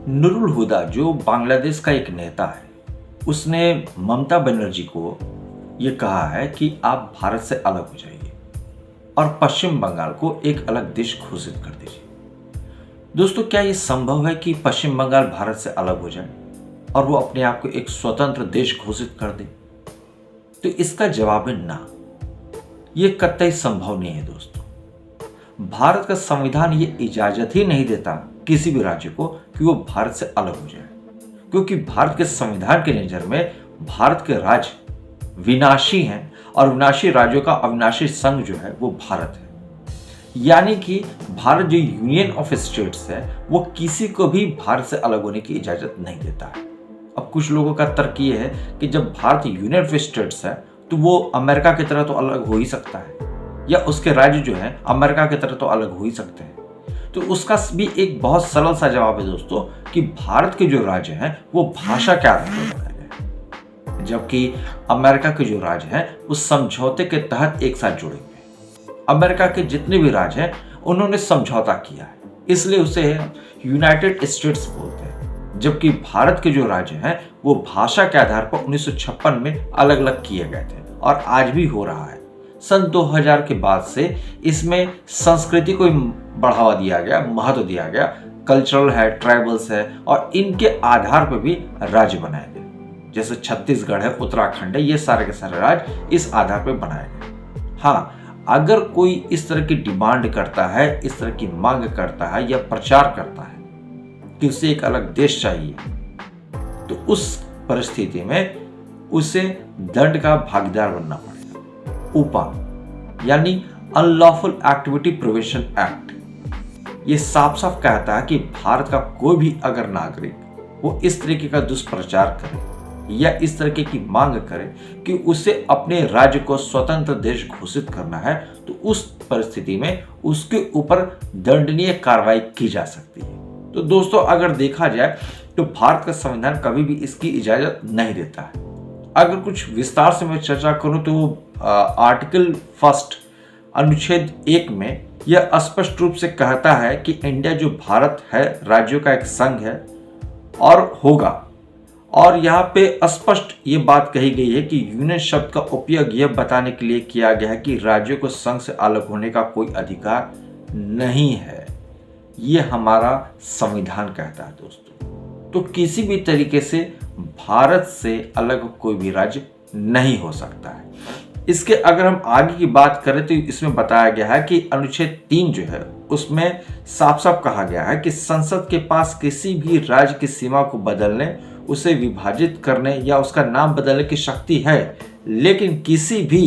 नूरुल हुदा जो बांग्लादेश का एक नेता है, उसने ममता बनर्जी को ये कहा है कि आप भारत से अलग हो जाइए और पश्चिम बंगाल को एक अलग देश घोषित कर दीजिए। दोस्तों, क्या ये संभव है कि पश्चिम बंगाल भारत से अलग हो जाए और वो अपने आप को एक स्वतंत्र देश घोषित कर दे? तो इसका जवाब है ना, ये कतई संभव नहीं है। दोस्तों, भारत का संविधान ये इजाजत ही नहीं देता किसी भी राज्य को कि वो भारत से अलग हो जाए, क्योंकि भारत के संविधान के नजर में भारत के राज्य विनाशी हैं और विनाशी राज्यों का अविनाशी संघ जो है वो भारत है। यानी कि भारत जो यूनियन ऑफ स्टेट्स है वो किसी को भी भारत से अलग होने की इजाजत नहीं देता है। अब कुछ लोगों का तर्क ये है कि जब भारत यूनियन ऑफ स्टेट्स है तो वो अमेरिका की तरह तो अलग हो ही सकता है, या उसके राज्य जो है अमेरिका की तरह तो अलग हो ही सकते हैं। तो उसका भी एक बहुत सरल सा जवाब है दोस्तों कि भारत के जो राज्य हैं वो भाषा के आधार पर बनाए गए, जबकि अमेरिका के जो राज्य हैं वो समझौते के तहत एक साथ जुड़े हुए हैं। अमेरिका के जितने भी राज्य हैं उन्होंने समझौता किया है, इसलिए उसे यूनाइटेड स्टेट्स बोलते हैं। जबकि भारत के जो राज्य हैं वो भाषा के आधार पर 1956 में अलग अलग किए गए थे और आज भी हो रहा है। सन 2000 के बाद से इसमें संस्कृति को बढ़ावा दिया गया, महत्व दिया गया। कल्चरल है, ट्राइबल्स है और इनके आधार पर भी राज्य बनाए गए। जैसे छत्तीसगढ़ है, उत्तराखंड है, ये सारे के सारे राज्य इस आधार पर बनाए गए। हाँ, अगर कोई इस तरह की डिमांड करता है, इस तरह की मांग करता है या प्रचार करता है कि उसे एक अलग देश चाहिए, तो उस परिस्थिति में उसे दंड का भागीदार बनना पड़ेगा। ऊपा यानी अनलॉफुल एक्टिविटी प्रिवेंशन एक्ट ये साफ साफ कहता है कि भारत का कोई भी अगर नागरिक वो इस तरीके का दुष्प्रचार करे या इस तरीके की मांग करे कि उसे अपने राज्य को स्वतंत्र देश घोषित करना है, तो उस परिस्थिति में उसके ऊपर दंडनीय कार्रवाई की जा सकती है। तो दोस्तों, अगर देखा जाए तो भारत का संविधान कभी भी इसकी इजाजत नहीं देता है। अगर कुछ विस्तार से मैं चर्चा करूं तो आर्टिकल 1 अनुच्छेद 1 में यह स्पष्ट रूप से कहता है कि इंडिया जो भारत है राज्यों का एक संघ है और होगा। और यहाँ पे स्पष्ट ये बात कही गई है कि यूनियन शब्द का उपयोग यह बताने के लिए किया गया है कि राज्यों को संघ से अलग होने का कोई अधिकार नहीं है। ये हमारा संविधान कहता है दोस्तों। तो किसी भी तरीके से भारत से अलग कोई भी राज्य नहीं हो सकता है। इसके अगर हम आगे की बात करें तो इसमें बताया गया है कि अनुच्छेद 3 जो है उसमें साफ साफ कहा गया है कि संसद के पास किसी भी राज्य की सीमा को बदलने, उसे विभाजित करने या उसका नाम बदलने की शक्ति है, लेकिन किसी भी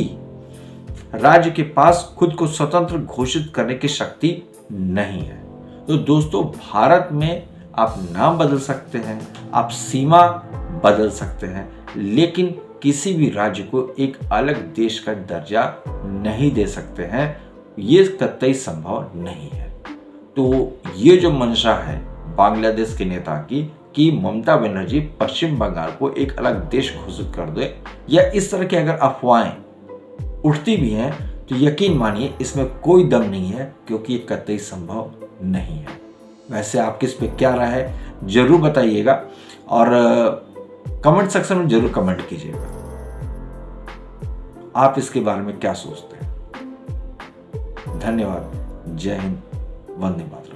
राज्य के पास खुद को स्वतंत्र घोषित करने की शक्ति नहीं है। तो दोस्तों, भारत में आप नाम बदल सकते हैं, आप सीमा बदल सकते हैं, लेकिन किसी भी राज्य को एक अलग देश का दर्जा नहीं दे सकते हैं। ये कतई संभव नहीं है। तो ये जो मंशा है बांग्लादेश के नेता की कि ममता बनर्जी पश्चिम बंगाल को एक अलग देश घोषित कर दे, या इस तरह की अगर अफवाहें उठती भी हैं तो यकीन मानिए इसमें कोई दम नहीं है, क्योंकि ये कतई संभव नहीं है। वैसे आपकी इस पे क्या राय है जरूर बताइएगा और कमेंट सेक्शन में जरूर कमेंट कीजिएगा। आप इसके बारे में क्या सोचते हैं? धन्यवाद। जय हिंद। वंदे मातरम।